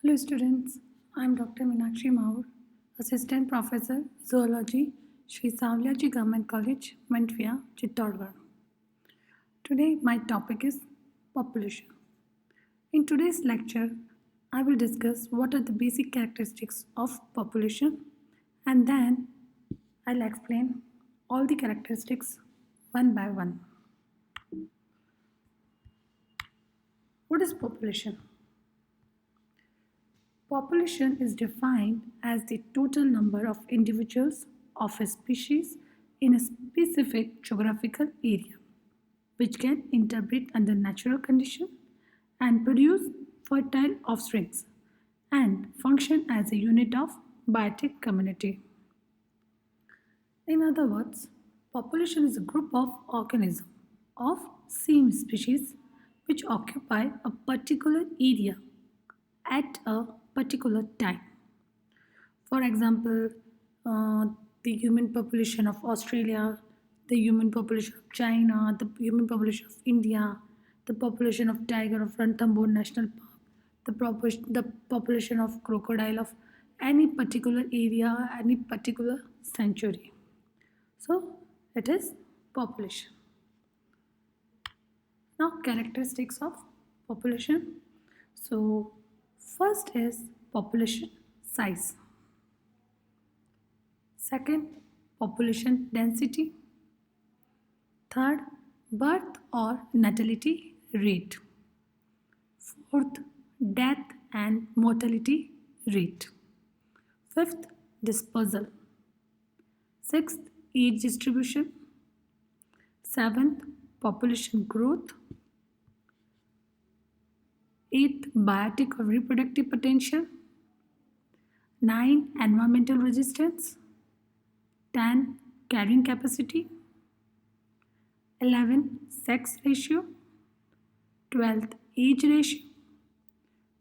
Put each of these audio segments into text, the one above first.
Hello students, I am Dr. Meenakshi Maur, Assistant Professor, Zoology, Sri Savliaji Government College, Mentvia, Chittorgarh. Today my topic is population. In today's lecture, I will discuss what are the basic characteristics of population and then I'll explain all the characteristics one by one. What is population? Population is defined as the total number of individuals of a species in a specific geographical area, which can interbreed under natural conditions and produce fertile offsprings and function as a unit of biotic community. In other words, population is a group of organisms of same species which occupy a particular area at a particular time. For example, uh, the human population of Australia, the human population of China, the human population of India, the population of tiger of Ranthambore National Park, the population of crocodile of any particular area, any particular sanctuary. So it is population. Now characteristics of population. So first is population size. Second, population density. Third, birth or natality rate. Fourth, death and mortality rate. Fifth, dispersal. Sixth, age distribution. Seventh, population growth. Eighth, biotic or reproductive potential. 9, environmental resistance. 10, carrying capacity. 11, sex ratio. 12, age ratio.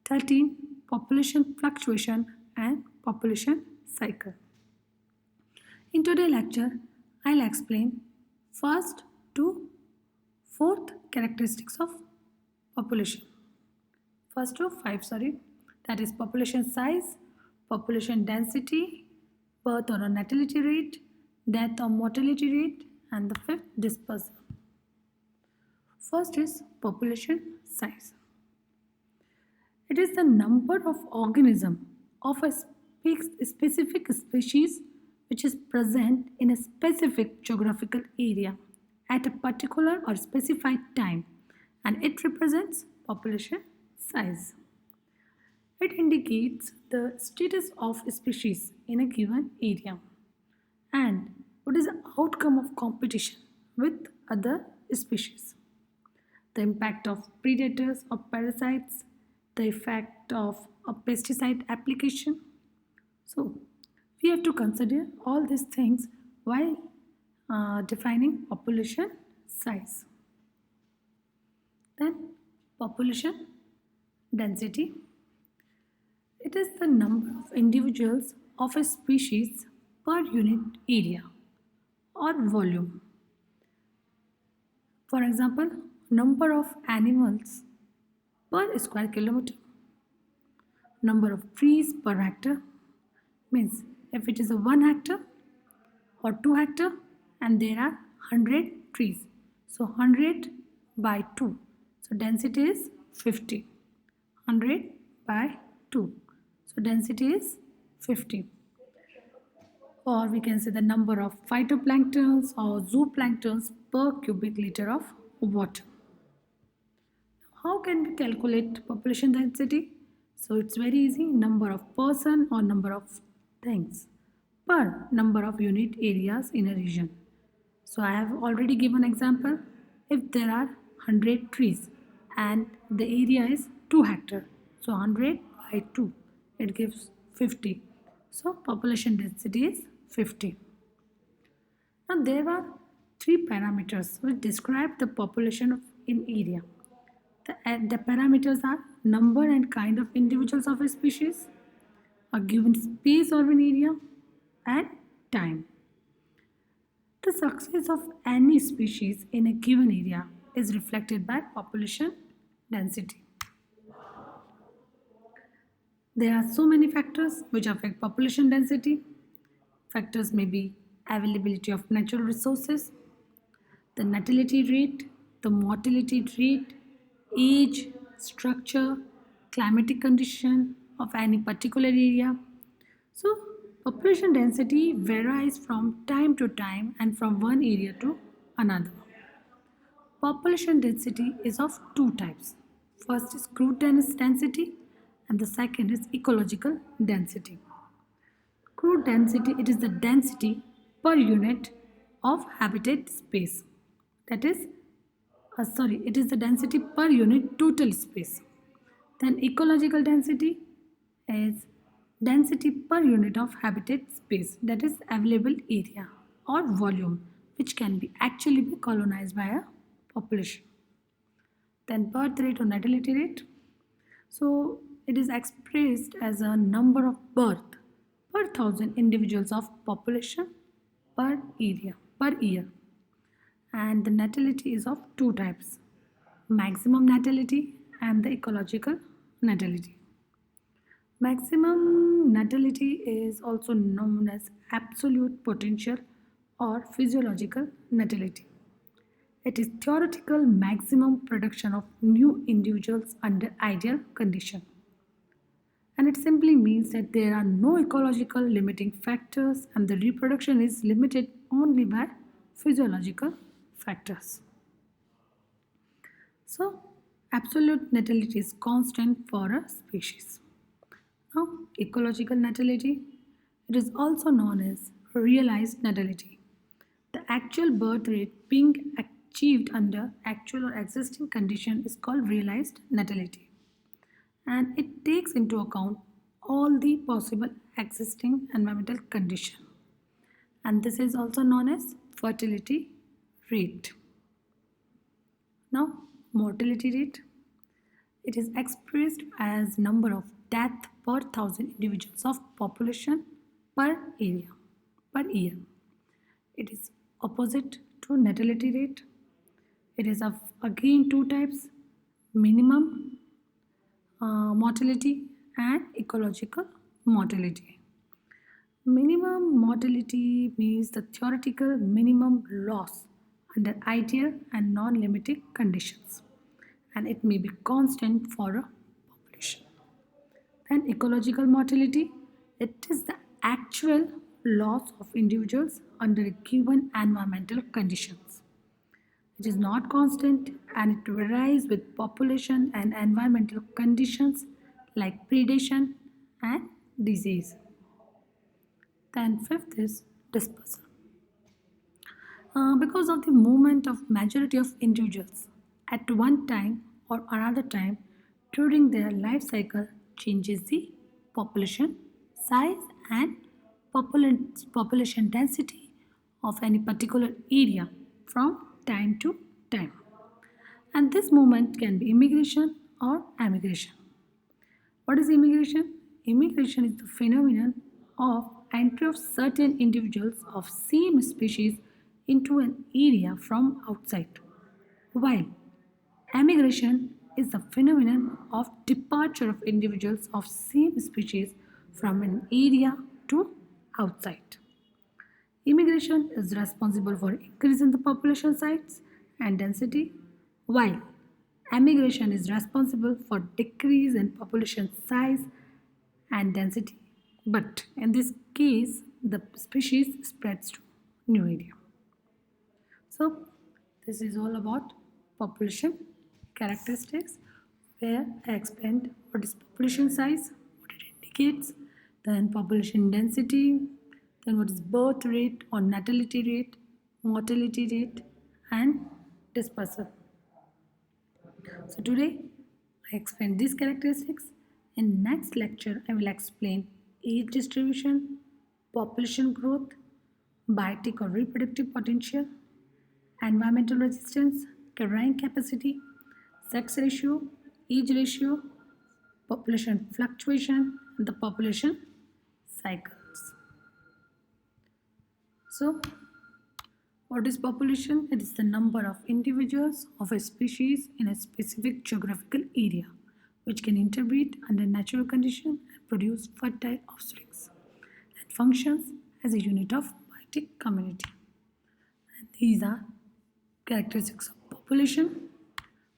13, population fluctuation and population cycle. In today's lecture, I'll explain first to fourth characteristics of population. First to 5, that is population size, population density, birth or natality rate, death or mortality rate, and the fifth, dispersal. First is population size. It is the number of organisms of a specific species which is present in a specific geographical area at a particular or specified time, and it represents population size. It indicates the status of a species in a given area and what is the outcome of competition with other species. The impact of predators or parasites, the effect of a pesticide application. So, we have to consider all these things while defining population size. Then, population density. It is the number of individuals of a species per unit area or volume. For example, number of animals per square kilometer, number of trees per hectare, means if it is a 1 hectare or 2 hectare and there are 100 trees, so 100 by 2, so density is 50. 100 by 2, so density is 50. Or we can say the number of phytoplanktons or zooplanktons per cubic liter of water. How can we calculate population density? So it's very easy, number of person or number of things per number of unit areas in a region. So I have already given example. If there are 100 trees and the area is 2 hectare, so 100 by 2, it gives 50. So population density is 50. Now there are three parameters which describe the population of in area. The parameters are number and kind of individuals of a species, a given space or an area, and time. The success of any species in a given area is reflected by population density. There are so many factors which affect population density. Factors may be availability of natural resources, the natality rate, the mortality rate, age, structure, climatic condition of any particular area. So, population density varies from time to time and from one area to another. Population density is of two types. First is crude density and the second is ecological density. Crude density, it is the density per unit of habitat space. That is, it is the density per unit total space. Then ecological density is density per unit of habitat space, that is available area or volume which can be actually be colonized by a population. Then birth rate or natality rate. So it is expressed as a number of birth per thousand individuals of population per area per year. And the natality is of two types: maximum natality and the ecological natality. Maximum natality is also known as absolute potential or physiological natality. It is theoretical maximum production of new individuals under ideal conditions. And it simply means that there are no ecological limiting factors and the reproduction is limited only by physiological factors. So, absolute natality is constant for a species. Now, ecological natality, it is also known as realized natality. The actual birth rate being achieved under actual or existing condition is called realized natality. And it takes into account all the possible existing environmental condition. And this is also known as fertility rate. Now, mortality rate. It is expressed as number of death per thousand individuals of population per area per year. It is opposite to natality rate. It is of again two types: minimum mortality and ecological mortality. Minimum mortality means the theoretical minimum loss under ideal and non-limiting conditions, and it may be constant for a population. Then ecological mortality, it is the actual loss of individuals under given environmental conditions. It is not constant and it varies with population and environmental conditions like predation and disease. Then fifth is dispersal. Because of the movement of majority of individuals at one time or another time during their life cycle changes the population size and population density of any particular area from time to time. And this movement can be immigration or emigration. What is immigration? Immigration is the phenomenon of entry of certain individuals of same species into an area from outside, while emigration is the phenomenon of departure of individuals of same species from an area to outside. Immigration is responsible for increase in the population size and density, while emigration is responsible for decrease in population size and density. But in this case, the species spreads to new area. So, this is all about population characteristics, where I explained what is population size, what it indicates, then population density, then what is birth rate or natality rate, mortality rate, and dispersal. So today I explained these characteristics. In next lecture I will explain age distribution, population growth, biotic or reproductive potential, environmental resistance, carrying capacity, sex ratio, age ratio, population fluctuation, and the population cycles. So, what is population? It is the number of individuals of a species in a specific geographical area which can interbreed under natural conditions and produce fertile offsprings and functions as a unit of biotic community. And these are characteristics of population.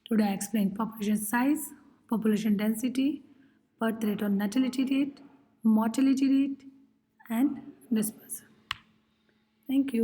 Today I explained population size, population density, birth rate or natality rate, mortality rate, and dispersal. Thank you.